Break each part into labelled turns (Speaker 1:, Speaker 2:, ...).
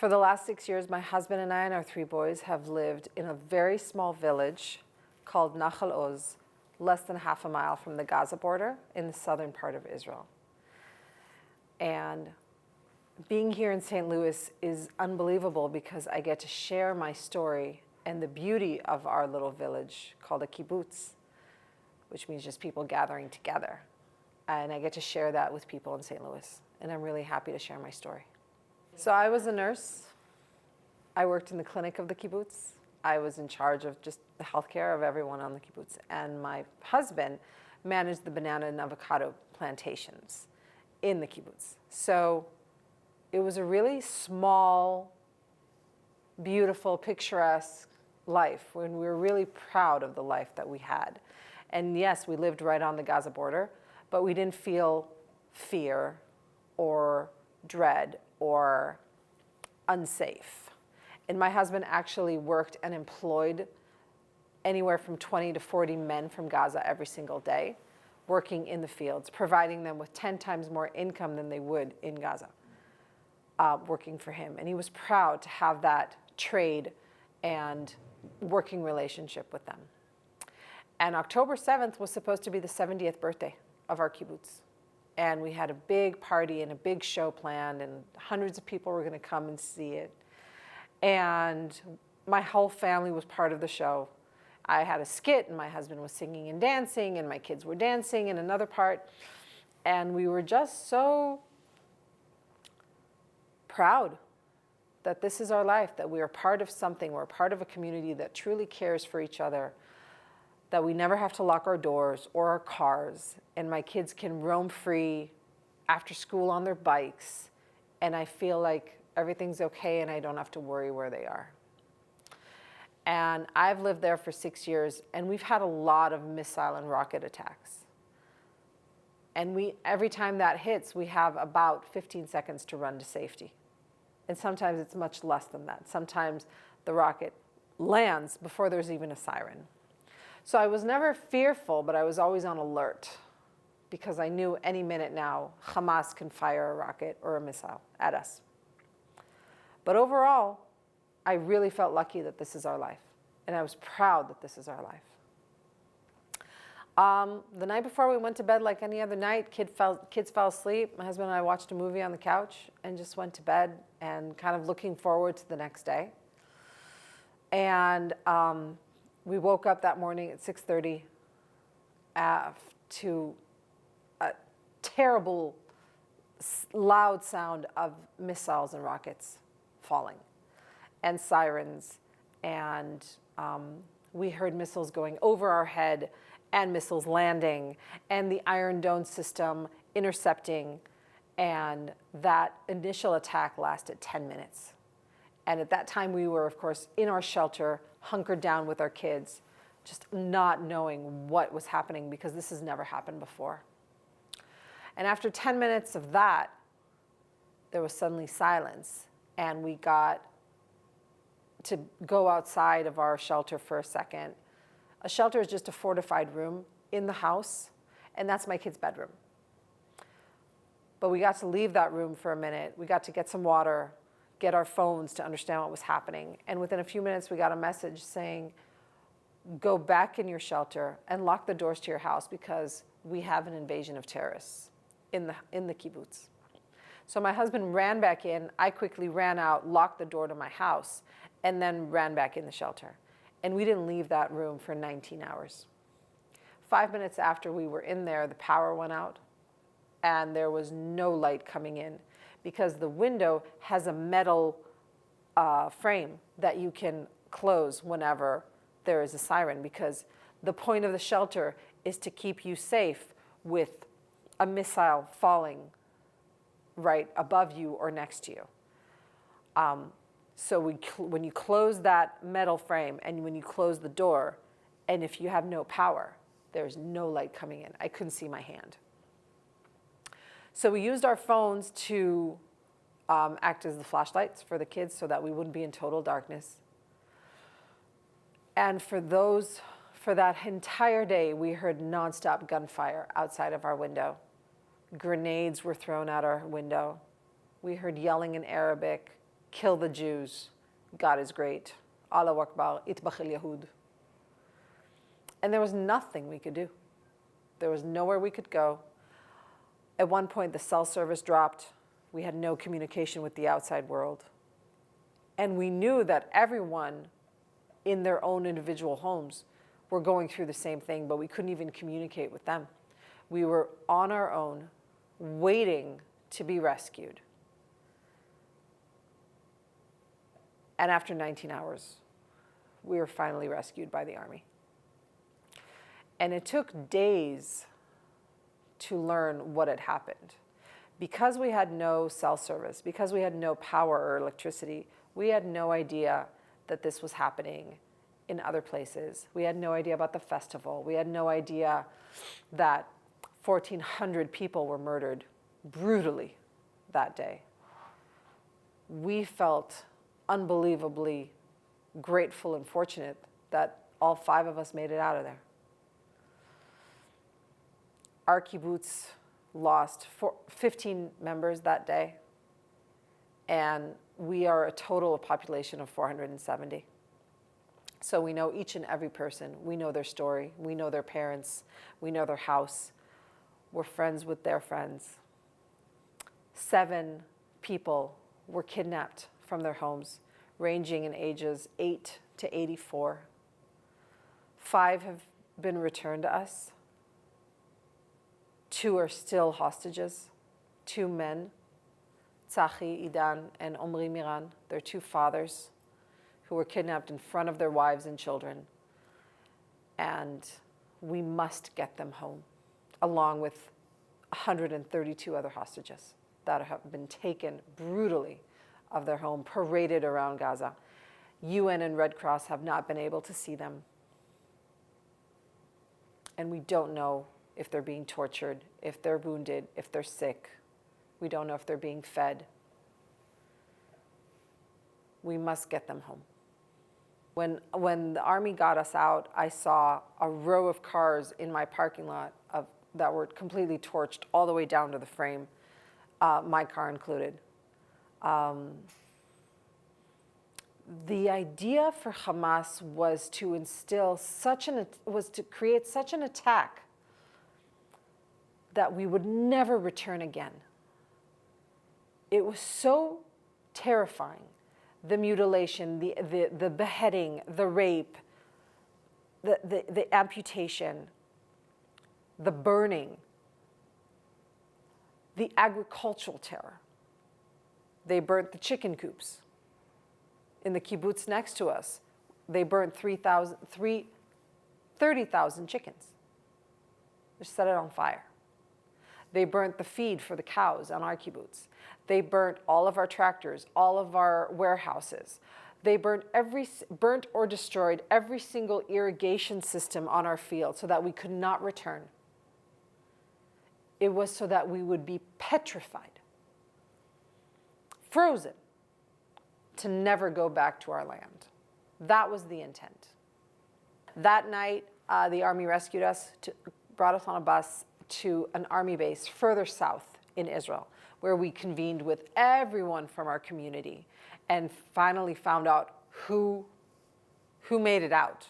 Speaker 1: For the last 6 years, my husband and I and our 3 boys have lived in a very small village called Nahal Oz, less than half a mile from the Gaza border in the southern part of Israel. And being here in St. Louis is unbelievable because I get to share my story and the beauty of our little village called a kibbutz, which means just people gathering together. And I get to share that with people in St. Louis. And I'm really happy to share my story. So I was a nurse. I worked in the clinic of the kibbutz. I was in charge of just the healthcare of everyone on the kibbutz. And my husband managed the banana and avocado plantations in the kibbutz. So it was a really small, beautiful, picturesque life when we were really proud of the life that we had. And yes, we lived right on the Gaza border, but we didn't feel fear or dread or unsafe. And my husband actually worked and employed anywhere from 20 to 40 men from Gaza every single day, working in the fields, providing them with 10 times more income than they would in Gaza, working for him. And he was proud to have that trade and working relationship with them. And October 7th was supposed to be the 70th birthday of our kibbutz. And we had a big party and a big show planned, and hundreds of people were going to come and see it. And my whole family was part of the show. I had a skit, and my husband was singing and dancing, and my kids were dancing in another part. And we were just so proud that this is our life, that we are part of something, we're part of a community that truly cares for each other, that we never have to lock our doors or our cars, and my kids can roam free after school on their bikes, and I feel like everything's okay and I don't have to worry where they are. And I've lived there for 6 years, and we've had a lot of missile and rocket attacks. And every time that hits, we have about 15 seconds to run to safety. And sometimes it's much less than that. Sometimes the rocket lands before there's even a siren. So I was never fearful, but I was always on alert because I knew any minute now Hamas can fire a rocket or a missile at us. But overall, I really felt lucky that this is our life. And I was proud that this is our life. The night before we went to bed, like any other night, kids fell asleep. My husband and I watched a movie on the couch and just went to bed and kind of looking forward to the next day. And we woke up that morning at 6:30 to a terrible, loud sound of missiles and rockets falling and sirens. And we heard missiles going over our head and missiles landing and the Iron Dome system intercepting. And that initial attack lasted 10 minutes. And at that time, we were, of course, in our shelter, hunkered down with our kids, just not knowing what was happening because this has never happened before. And after 10 minutes of that, there was suddenly silence, and we got to go outside of our shelter for a second. A shelter is just a fortified room in the house, and that's my kid's bedroom. But we got to leave that room for a minute. We got to get some water, get our phones to understand what was happening. And within a few minutes, we got a message saying, go back in your shelter and lock the doors to your house because we have an invasion of terrorists in the kibbutz. So my husband ran back in. I quickly ran out, locked the door to my house, and then ran back in the shelter. And we didn't leave that room for 19 hours. 5 minutes after we were in there, the power went out, and there was no light coming in, because the window has a metal frame that you can close whenever there is a siren, because the point of the shelter is to keep you safe with a missile falling right above you or next to you. So when you close that metal frame and when you close the door, and if you have no power, there's no light coming in. I couldn't see my hand. So we used our phones to act as the flashlights for the kids so that we wouldn't be in total darkness. And for that entire day, we heard nonstop gunfire outside of our window. Grenades were thrown out our window. We heard yelling in Arabic. kill the Jews, God is great. Allahu Akbar, itbachil Yahud. And there was nothing we could do. There was nowhere we could go. At one point, the cell service dropped. We had no communication with the outside world. And we knew that everyone in their own individual homes were going through the same thing, but we couldn't even communicate with them. We were on our own, waiting to be rescued. And after 19 hours, we were finally rescued by the army. And it took days to learn what had happened. Because we had no cell service, because we had no power or electricity, we had no idea that this was happening in other places. We had no idea about the festival. We had no idea that 1,400 people were murdered brutally that day. We felt unbelievably grateful and fortunate that all 5 of us made it out of there. Our kibbutz lost 15 members that day, and we are a total population of 470. So we know each and every person. We know their story. We know their parents. We know their house. We're friends with their friends. 7 people were kidnapped from their homes, ranging in ages 8 to 84. 5 have been returned to us. 2 are still hostages, 2 men, Tzachi, Idan, and Omri Miran, their 2 fathers, who were kidnapped in front of their wives and children. And we must get them home, along with 132 other hostages that have been taken brutally of their home, paraded around Gaza. UN and Red Cross have not been able to see them. And we don't know if they're being tortured, if they're wounded, if they're sick. We don't know if they're being fed. We must get them home. When the army got us out, I saw a row of cars in my parking lot that were completely torched all the way down to the frame, my car included. The idea for Hamas was to create such an attack that we would never return again. It was so terrifying. The mutilation, the beheading, the rape, the amputation, the burning, the agricultural terror. They burnt the chicken coops. In the kibbutz next to us, they burnt 30,000 chickens. They set it on fire. They burnt the feed for the cows on our kibbutz. They burnt all of our tractors, all of our warehouses. They burnt or destroyed every single irrigation system on our field so that we could not return. It was so that we would be petrified, frozen, to never go back to our land. That was the intent. That night, the army rescued us, brought us on a bus to an army base further south in Israel, where we convened with everyone from our community and finally found out who made it out.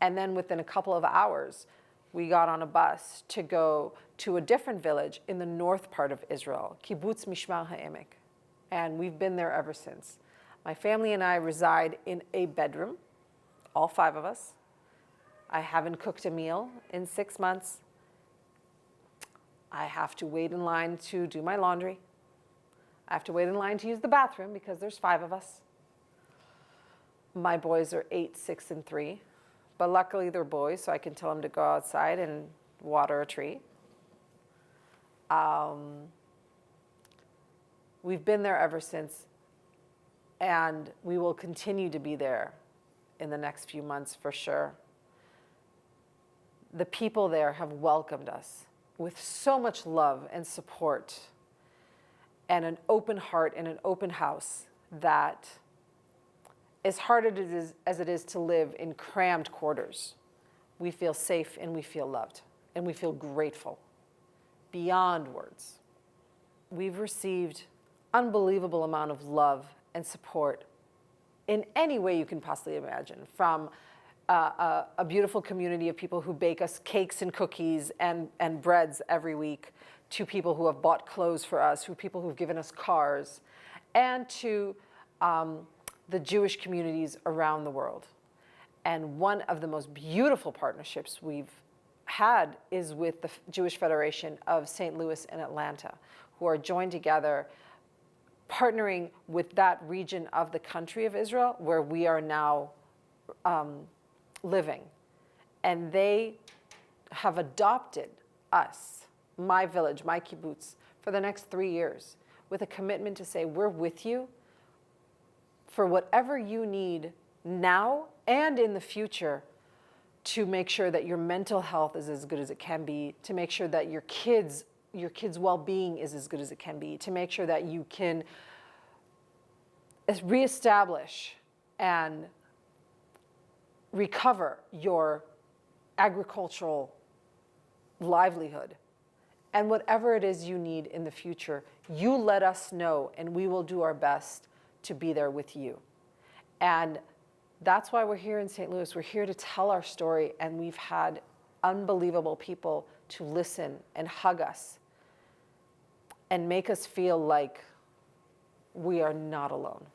Speaker 1: And then within a couple of hours, we got on a bus to go to a different village in the north part of Israel, kibbutz Mishmar HaEmek. And we've been there ever since. My family and I reside in a bedroom, all 5 of us. I haven't cooked a meal in 6 months. I have to wait in line to do my laundry. I have to wait in line to use the bathroom because there's 5 of us. My boys are 8, 6, and 3. But luckily they're boys, so I can tell them to go outside and water a tree. We've been there ever since, and we will continue to be there in the next few months for sure. The people there have welcomed us with so much love and support and an open heart and an open house that, as hard as it is to live in crammed quarters, we feel safe and we feel loved and we feel grateful beyond words. We've received unbelievable amount of love and support in any way you can possibly imagine, from a beautiful community of people who bake us cakes and cookies and breads every week, to people who have bought clothes for us, to people who've given us cars, and to the Jewish communities around the world. And one of the most beautiful partnerships we've had is with the Jewish Federation of St. Louis and Atlanta, who are joined together, partnering with that region of the country of Israel where we are now living. And they have adopted us, my village, my kibbutz, for the next 3 years, with a commitment to say, we're with you for whatever you need now and in the future, to make sure that your mental health is as good as it can be, to make sure that your kids' well-being is as good as it can be, to make sure that you can reestablish and recover your agricultural livelihood. And whatever it is you need in the future, you let us know, and we will do our best to be there with you. And that's why we're here in St. Louis. We're here to tell our story, and we've had unbelievable people to listen and hug us and make us feel like we are not alone.